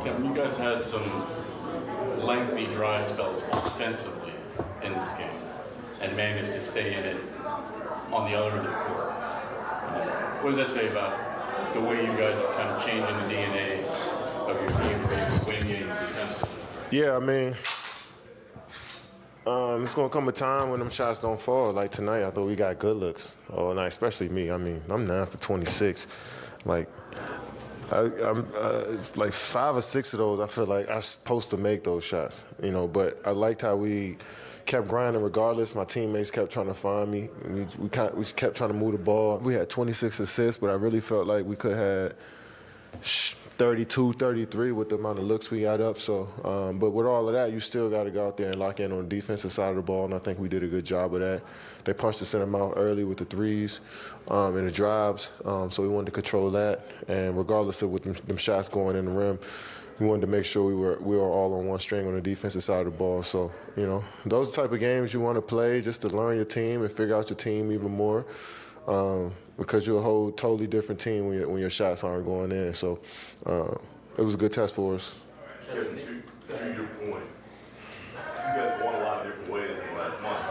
Kevin, you guys had some lengthy dry spells offensively in this game and managed to stay in it on the other end of the court. What does that say about the way you guys are kind of changing the DNA of your team to be able to win games defensively? Yeah, I mean, it's going to come a time when them shots don't fall. Like tonight, I thought we got good looks. Oh, and especially me. I mean, I'm 9 for 26. Like, I'm like 5 or 6 of those, I feel like I'm supposed to make those shots, But I liked how we kept grinding regardless. My teammates kept trying to find me. We kept trying to move the ball. We had 26 assists, but I really felt like we could have 32, 33 with the amount of looks we got up. So, but with all of that, you still got to go out there and lock in on the defensive side of the ball, and I think we did a good job of that. They punched us in the mouth early with the threes and the drives, so we wanted to control that. And regardless of what them shots going in the rim, we wanted to make sure we were all on one string on the defensive side of the ball. So, those are the type of games you want to play just to learn your team and figure out your team even more. Because you're a whole totally different team when your shots aren't going in. So it was a good test for us. Kevin, to your point, you guys won a lot of different ways in the last month,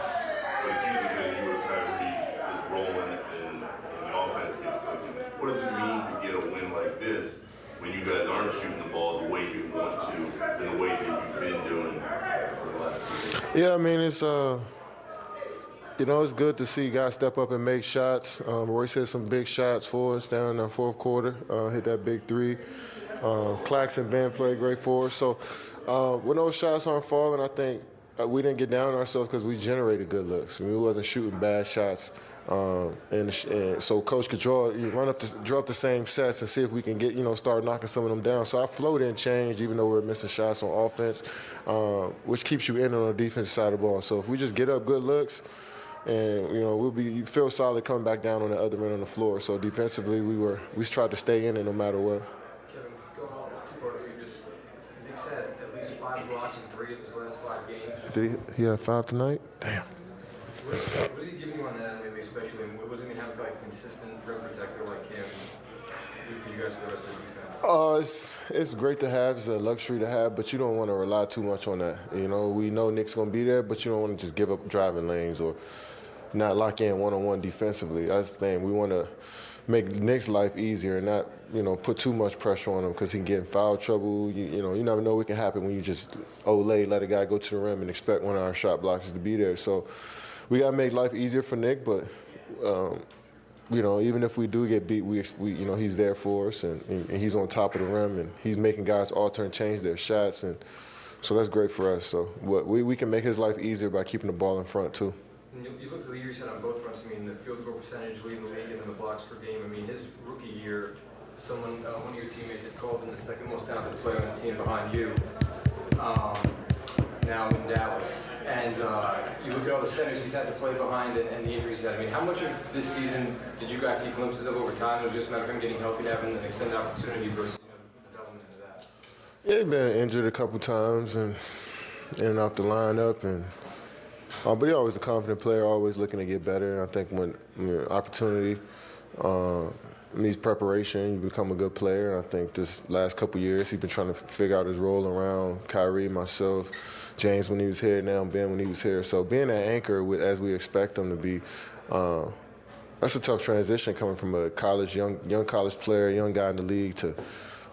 but it's usually when you or Kyrie is rolling and the offense gets cooking. What does it mean to get a win like this when you guys aren't shooting the ball the way you want to and the way that you've been doing for the last few days? Yeah, I mean, it's good to see guys step up and make shots. Royce hit some big shots for us down in the fourth quarter, hit that big three. Claxton Ben played great for us. So when those shots aren't falling, I think we didn't get down on ourselves because we generated good looks. I mean, we wasn't shooting bad shots. And so Coach could draw up the same sets and see if we can get, start knocking some of them down. So our flow didn't change, even though we were missing shots on offense, which keeps you in on the defensive side of the ball. So if we just get up good looks, and you feel solid coming back down on the other end on the floor. So defensively, we tried to stay in it no matter what. Kevin, going on two-part for you, Nick said at least 5 blocks in 3 of his last 5 games. Did he have 5 tonight? Damn. What is he giving you on that lately, especially? And was he going to have like a consistent rim protector like him for you guys for the rest of the defense? It's great to have. It's a luxury to have, but you don't want to rely too much on that. We know Nick's going to be there, but you don't want to just give up driving lanes or not lock in one-on-one defensively. That's the thing. We want to make Nick's life easier and not, put too much pressure on him because he can get in foul trouble. You never know what can happen when you just let a guy go to the rim and expect one of our shot blockers to be there. So we got to make life easier for Nick, but even if we do get beat, we he's there for us and he's on top of the rim and he's making guys alter and change their shots, and so that's great for us. So we can make his life easier by keeping the ball in front too. You look at the year he's had on both fronts. I mean, the field goal percentage leading the league and then the blocks per game. I mean, his rookie year, one of your teammates had called him the second most talented player on the team behind you. Now in Dallas, and you look at all the centers he's had to play behind and the injuries he's had. I mean, how much of this season did you guys see glimpses of over time? It was just a matter of him getting healthy and having an extended opportunity versus development into that. Yeah, he's been injured a couple times and in and out the lineup, but he's always a confident player, always looking to get better. And I think when opportunity needs preparation, you become a good player. And I think this last couple years he's been trying to figure out his role around Kyrie, myself, James when he was here, now Ben when he was here. So being that anchor as we expect him to be, that's a tough transition coming from a young college player, young guy in the league to,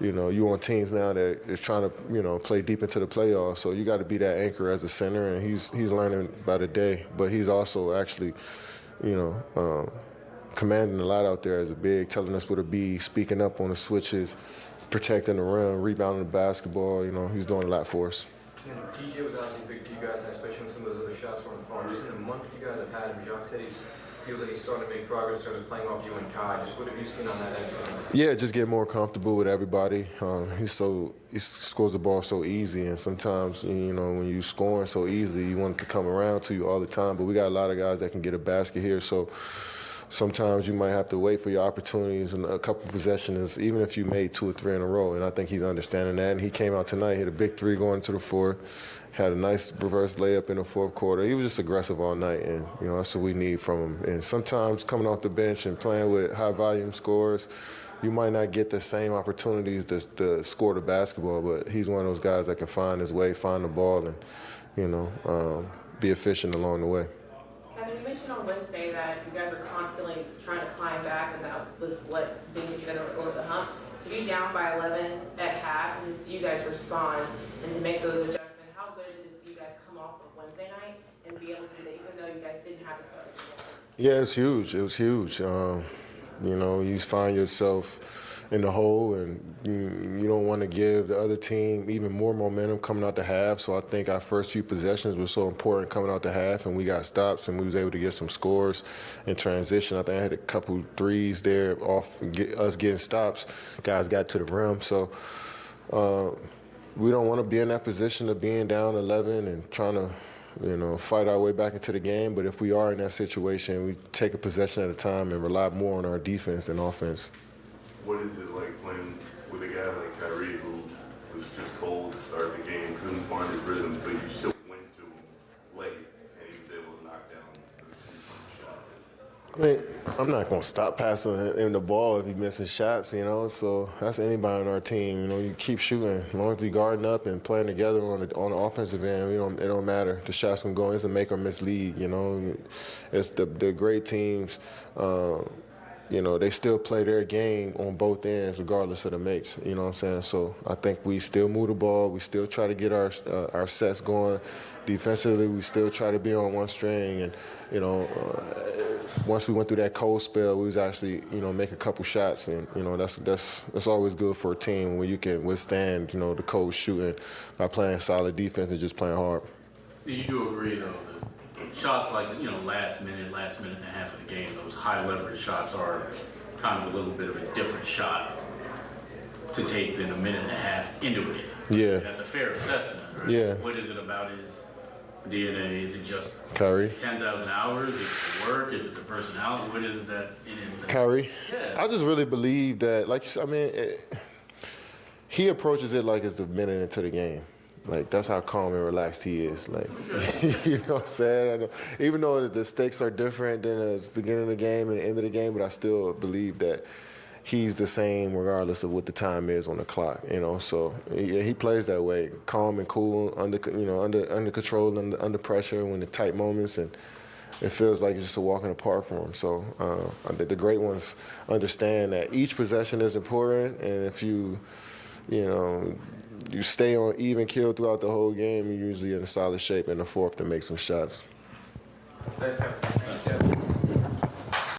you on teams now that is trying to, play deep into the playoffs. So you got to be that anchor as a center, and he's learning by the day. But he's also actually, commanding a lot out there as a big, telling us where to be, speaking up on the switches, protecting the rim, rebounding the basketball. He's doing a lot for us. TJ was obviously big for you guys, especially when some of those other shots weren't falling. Just in the month you guys have had him, Jacques said he feels like he's starting to make progress in terms of playing off you and Kai. Just what have you seen on that end? Yeah, just getting more comfortable with everybody. He scores the ball so easy, and sometimes when you scoring so easily, you want it to come around to you all the time. But we got a lot of guys that can get a basket here, so sometimes you might have to wait for your opportunities and a couple possessions, even if you made 2 or 3 in a row. And I think he's understanding that. And he came out tonight, hit a big 3 going into the fourth, had a nice reverse layup in the fourth quarter. He was just aggressive all night, and that's what we need from him. And sometimes coming off the bench and playing with high volume scores, you might not get the same opportunities to score the basketball, but he's one of those guys that can find his way, find the ball, and be efficient along the way. Kevin, you mentioned on Wednesday that you guys were constantly trying to climb back, and that was what didn't get you guys over the hump. To be down by 11 at half and to see you guys respond and to make those adjustments, how good is it to see you guys come off of Wednesday night and be able to do that, even though you guys didn't have a starting? Yeah, it's huge. It was huge. You find yourself in the hole, and you don't want to give the other team even more momentum coming out the half. So I think our first few possessions were so important coming out the half, and we got stops, and we was able to get some scores in transition. I think I had a couple threes there off us getting stops. Guys got to the rim. So we don't want to be in that position of being down 11 and trying to fight our way back into the game. But if we are in that situation, we take a possession at a time and rely more on our defense than offense. What is it like playing with a guy like Kyrie who was just cold to start the game, couldn't find his rhythm, but you still went to him late and he was able to knock down those shots? I mean, I'm not going to stop passing him the ball if he's missing shots, So that's anybody on our team. You keep shooting. As long as we guarding up and playing together on the offensive end, it don't matter. The shots can go in. It's a make or miss league, It's the great teams. They still play their game on both ends regardless of the makes, you know what I'm saying? So I think we still move the ball. We still try to get our sets going. Defensively, we still try to be on one string. And, once we went through that cold spell, we was actually, make a couple shots. And, that's always good for a team when you can withstand, the cold shooting by playing solid defense and just playing hard. You do agree, though, that shots like, last minute and a half of the game, those high leverage shots are kind of a little bit of a different shot to take than a minute and a half into a game. Yeah. That's a fair assessment, right? Yeah. What is it about his DNA? Is it just Kyrie? 10,000 hours? Is it the work? Is it the personality? What is it that in him? Kyrie? Yeah. I just really believe that, he approaches it like it's a minute into the game. Like, that's how calm and relaxed he is. Like, you know what I'm saying? Even though the stakes are different than the beginning of the game and the end of the game, but I still believe that he's the same regardless of what the time is on the clock, So he plays that way, calm and cool, under control, under pressure when the tight moments, and it feels like it's just a walk in the park for him. So I think the great ones understand that each possession is important, and if you stay on even keel throughout the whole game, you're usually in a solid shape in the fourth to make some shots. Thanks, Kevin.